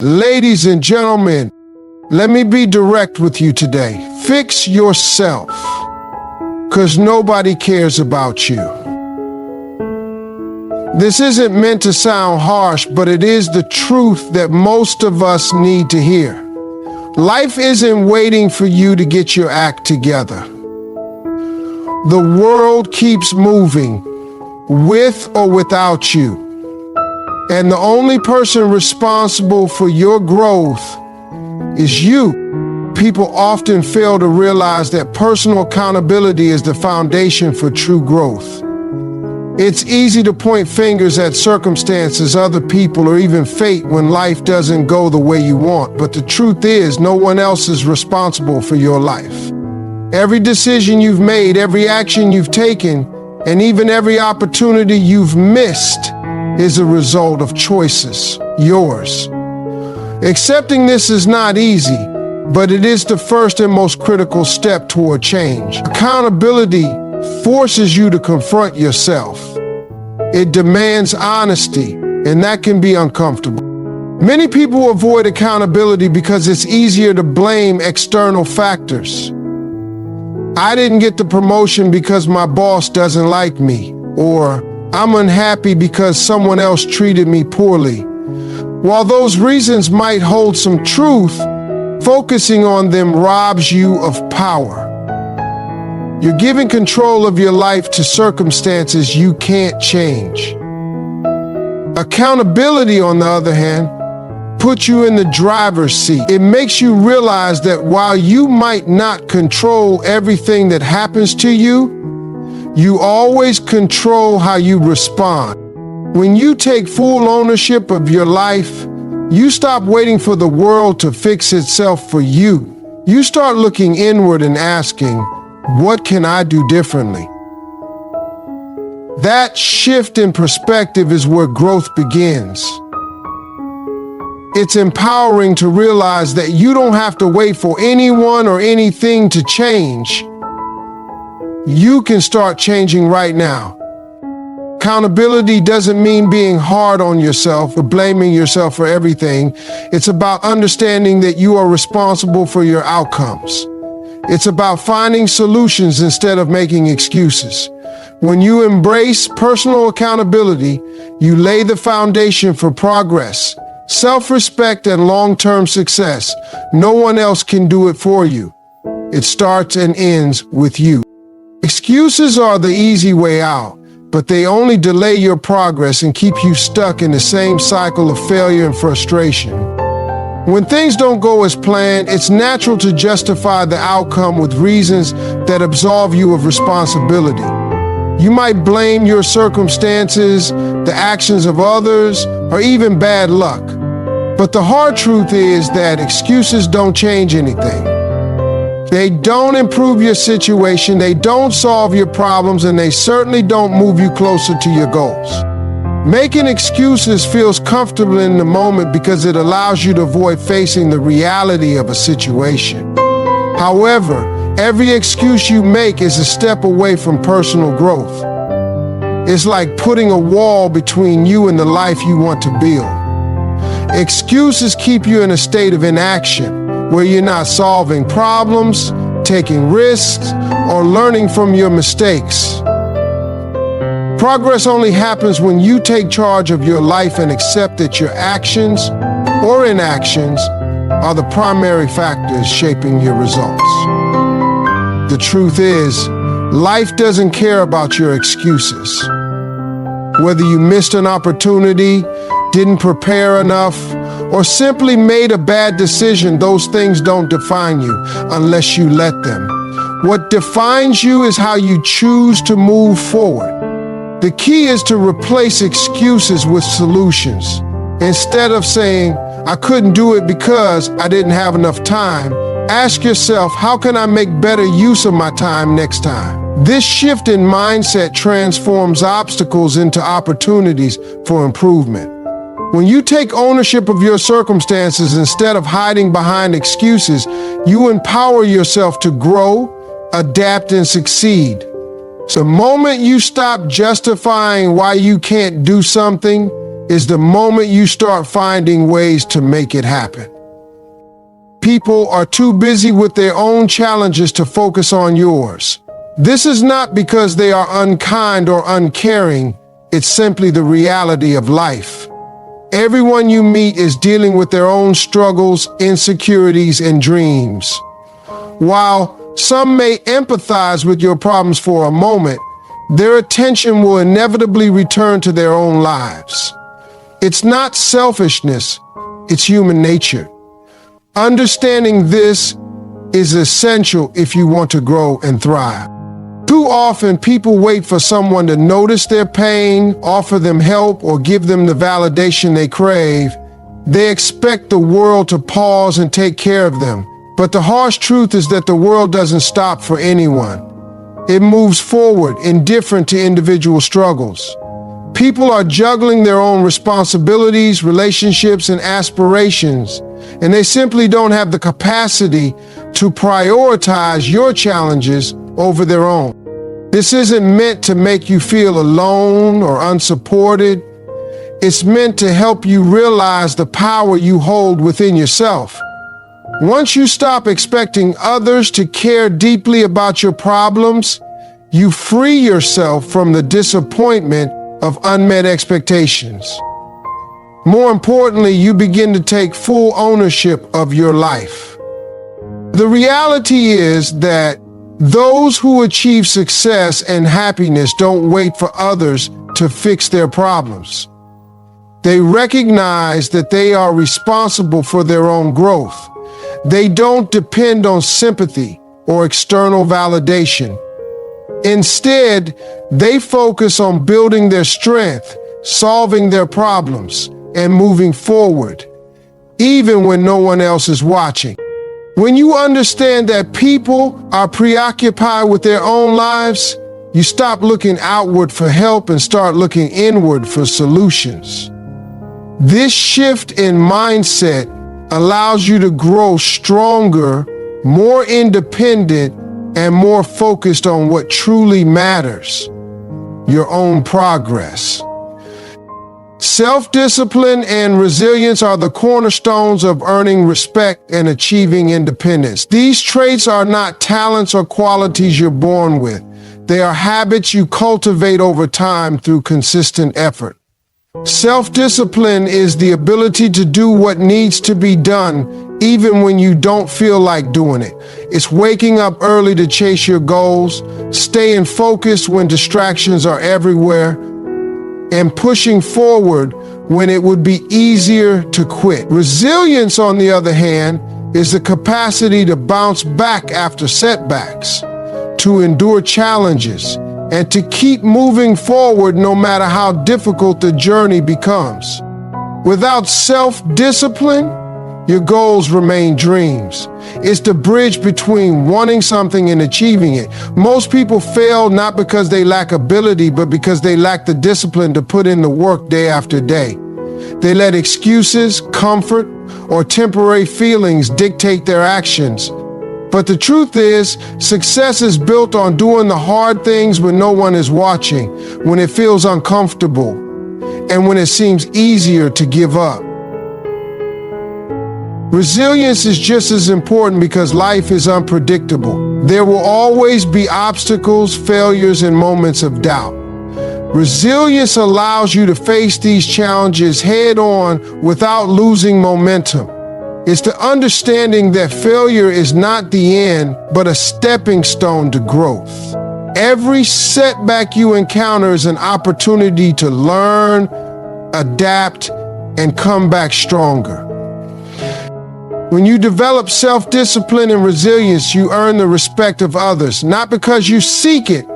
Ladies and gentlemen, let me be direct with you today. Fix yourself, because nobody cares about you. This isn't meant to sound harsh, but it is the truth that most of us need to hear. Life isn't waiting for you to get your act together. The world keeps moving, with or without you. And the only person responsible for your growth is you. People often fail to realize that personal accountability is the foundation for true growth. It's easy to point fingers at circumstances, other people, or even fate when life doesn't go the way you want. But the truth is, no one else is responsible for your life. Every decision you've made, every action you've taken, and even every opportunity you've missed is a result of choices, yours. Accepting this is not easy, but it is the first and most critical step toward change. Accountability forces you to confront yourself. It demands honesty, and that can be uncomfortable. Many people avoid accountability because it's easier to blame external factors. I didn't get the promotion because my boss doesn't like me, or I'm unhappy because someone else treated me poorly. While those reasons might hold some truth, focusing on them robs you of power. You're giving control of your life to circumstances you can't change. Accountability, on the other hand, puts you in the driver's seat. It makes you realize that while you might not control everything that happens to you, you always control how you respond. When you take full ownership of your life, you stop waiting for the world to fix itself for you. You start looking inward and asking, what can I do differently? That shift in perspective is where growth begins. It's empowering to realize that you don't have to wait for anyone or anything to change. You can start changing right now. Accountability doesn't mean being hard on yourself or blaming yourself for everything. It's about understanding that you are responsible for your outcomes. It's about finding solutions instead of making excuses. When you embrace personal accountability, you lay the foundation for progress, self-respect, and long-term success. No one else can do it for you. It starts and ends with you. Excuses are the easy way out, but they only delay your progress and keep you stuck in the same cycle of failure and frustration. When things don't go as planned, it's natural to justify the outcome with reasons that absolve you of responsibility. You might blame your circumstances, the actions of others, or even bad luck. But the hard truth is that excuses don't change anything. They don't improve your situation, they don't solve your problems, and they certainly don't move you closer to your goals. Making excuses feels comfortable in the moment because it allows you to avoid facing the reality of a situation. However, every excuse you make is a step away from personal growth. It's like putting a wall between you and the life you want to build. Excuses keep you in a state of inaction, where you're not solving problems, taking risks, or learning from your mistakes. Progress only happens when you take charge of your life and accept that your actions or inactions are the primary factors shaping your results. The truth is, life doesn't care about your excuses. Whether you missed an opportunity, didn't prepare enough, or simply made a bad decision, those things don't define you unless you let them. What defines you is how you choose to move forward. The key is to replace excuses with solutions. Instead of saying, I couldn't do it because I didn't have enough time, ask yourself, how can I make better use of my time next time? This shift in mindset transforms obstacles into opportunities for improvement. When you take ownership of your circumstances instead of hiding behind excuses, you empower yourself to grow, adapt, and succeed. The moment you stop justifying why you can't do something is the moment you start finding ways to make it happen. People are too busy with their own challenges to focus on yours. This is not because they are unkind or uncaring, it's simply the reality of life. Everyone you meet is dealing with their own struggles, insecurities, and dreams. While some may empathize with your problems for a moment, their attention will inevitably return to their own lives. It's not selfishness, it's human nature. Understanding this is essential if you want to grow and thrive. Too often, people wait for someone to notice their pain, offer them help, or give them the validation they crave. They expect the world to pause and take care of them. But the harsh truth is that the world doesn't stop for anyone. It moves forward, indifferent to individual struggles. People are juggling their own responsibilities, relationships, and aspirations, and they simply don't have the capacity to prioritize your challenges over their own. This isn't meant to make you feel alone or unsupported. It's meant to help you realize the power you hold within yourself. Once you stop expecting others to care deeply about your problems, you free yourself from the disappointment of unmet expectations. More importantly, you begin to take full ownership of your life. The reality is that those who achieve success and happiness don't wait for others to fix their problems. They recognize that they are responsible for their own growth. They don't depend on sympathy or external validation. Instead, they focus on building their strength, solving their problems, and moving forward, even when no one else is watching. When you understand that people are preoccupied with their own lives, you stop looking outward for help and start looking inward for solutions. This shift in mindset allows you to grow stronger, more independent, and more focused on what truly matters, your own progress. Self-discipline and resilience are the cornerstones of earning respect and achieving independence. These traits are not talents or qualities you're born with. They are habits you cultivate over time through consistent effort. Self-discipline is the ability to do what needs to be done even when you don't feel like doing it. It's waking up early to chase your goals, staying focused when distractions are everywhere, and pushing forward when it would be easier to quit. Resilience, on the other hand, is the capacity to bounce back after setbacks, to endure challenges, and to keep moving forward no matter how difficult the journey becomes. Without self-discipline, your goals remain dreams. It's the bridge between wanting something and achieving it. Most people fail not because they lack ability, but because they lack the discipline to put in the work day after day. They let excuses, comfort, or temporary feelings dictate their actions. But the truth is, success is built on doing the hard things when no one is watching, when it feels uncomfortable, and when it seems easier to give up. Resilience is just as important because life is unpredictable. There will always be obstacles, failures, and moments of doubt. Resilience allows you to face these challenges head on without losing momentum. It's the understanding that failure is not the end, but a stepping stone to growth. Every setback you encounter is an opportunity to learn, adapt, and come back stronger. When you develop self-discipline and resilience, you earn the respect of others, not because you seek it,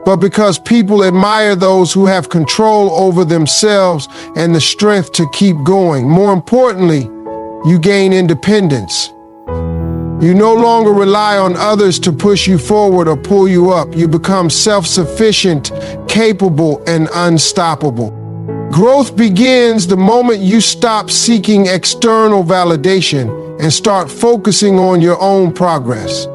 but because people admire those who have control over themselves and the strength to keep going. More importantly, you gain independence. You no longer rely on others to push you forward or pull you up. You become self-sufficient, capable, and unstoppable. Growth begins the moment you stop seeking external validation and start focusing on your own progress.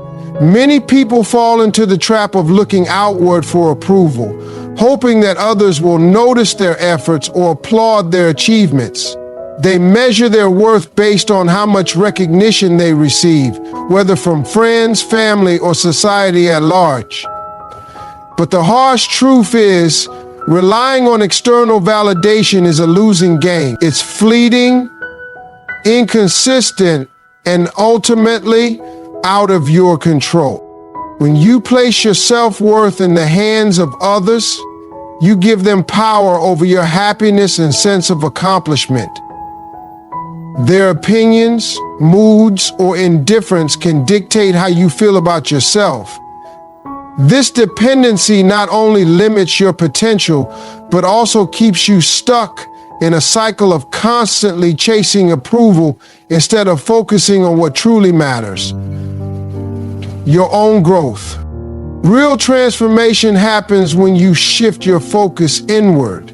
Many people fall into the trap of looking outward for approval, hoping that others will notice their efforts or applaud their achievements. They measure their worth based on how much recognition they receive, whether from friends, family, or society at large. But the harsh truth is, relying on external validation is a losing game. It's fleeting, inconsistent, and ultimately out of your control. When you place your self-worth in the hands of others, you give them power over your happiness and sense of accomplishment. Their opinions, moods, or indifference can dictate how you feel about yourself. This dependency not only limits your potential, but also keeps you stuck in a cycle of constantly chasing approval instead of focusing on what truly matters: your own growth. Real transformation happens when you shift your focus inward.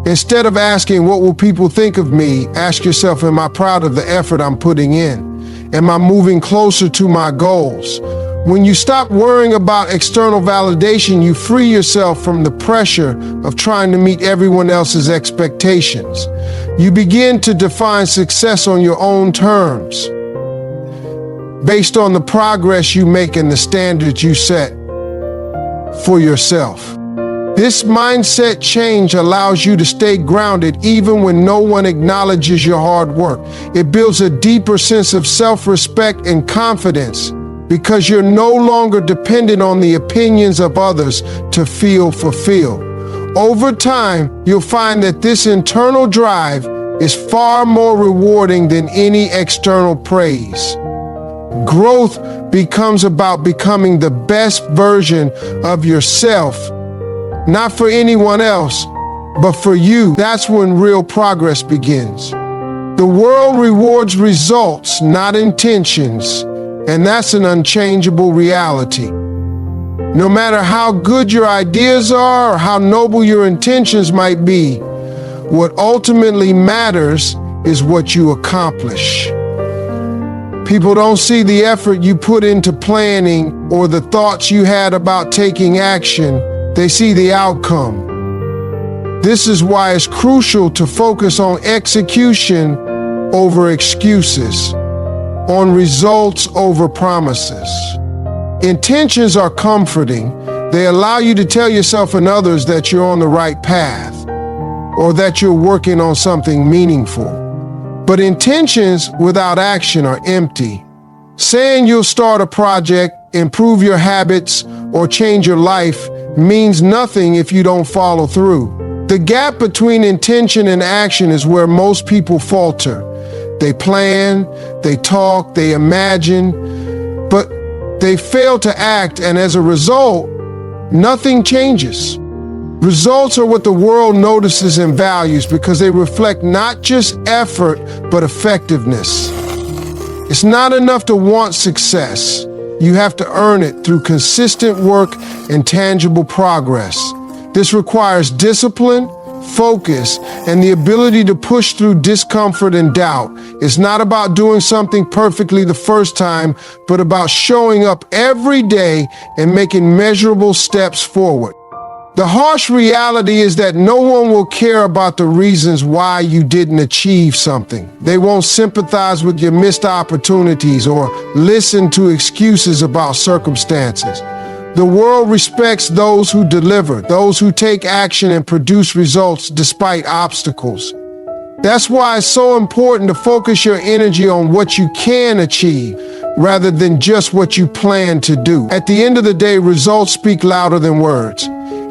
Instead of asking, "What will people think of me?" ask yourself, "Am I proud of the effort I'm putting in? Am I moving closer to my goals?" When you stop worrying about external validation, you free yourself from the pressure of trying to meet everyone else's expectations. You begin to define success on your own terms, based on the progress you make and the standards you set for yourself. This mindset change allows you to stay grounded even when no one acknowledges your hard work. It builds a deeper sense of self-respect and confidence because you're no longer dependent on the opinions of others to feel fulfilled. Over time, you'll find that this internal drive is far more rewarding than any external praise. Growth becomes about becoming the best version of yourself, not for anyone else, but for you. That's when real progress begins. The world rewards results, not intentions, and that's an unchangeable reality. No matter how good your ideas are or how noble your intentions might be, what ultimately matters is what you accomplish. People don't see the effort you put into planning or the thoughts you had about taking action. They see the outcome. This is why it's crucial to focus on execution over excuses, on results over promises. Intentions are comforting. They allow you to tell yourself and others that you're on the right path or that you're working on something meaningful. But intentions without action are empty. Saying you'll start a project, improve your habits, or change your life means nothing if you don't follow through. The gap between intention and action is where most people falter. They plan, they talk, they imagine, but they fail to act, and as a result, nothing changes. Results are what the world notices and values because they reflect not just effort, but effectiveness. It's not enough to want success. You have to earn it through consistent work and tangible progress. This requires discipline, focus, and the ability to push through discomfort and doubt. It's not about doing something perfectly the first time, but about showing up every day and making measurable steps forward. The harsh reality is that no one will care about the reasons why you didn't achieve something. They won't sympathize with your missed opportunities or listen to excuses about circumstances. The world respects those who deliver, those who take action and produce results despite obstacles. That's why it's so important to focus your energy on what you can achieve rather than just what you plan to do. At the end of the day, results speak louder than words,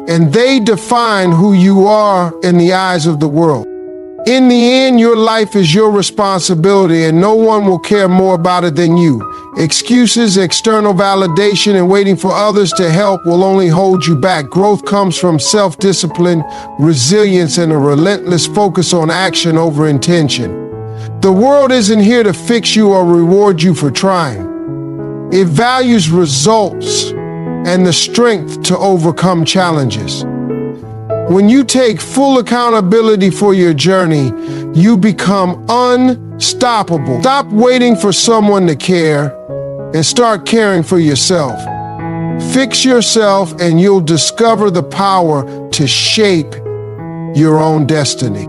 and they define who you are in the eyes of the world. In the end, your life is your responsibility, and no one will care more about it than you. Excuses, external validation, and waiting for others to help will only hold you back. Growth comes from self-discipline, resilience, and a relentless focus on action over intention. The world isn't here to fix you or reward you for trying. It values results and the strength to overcome challenges. When you take full accountability for your journey, you become unstoppable. Stop waiting for someone to care and start caring for yourself. Fix yourself and you'll discover the power to shape your own destiny.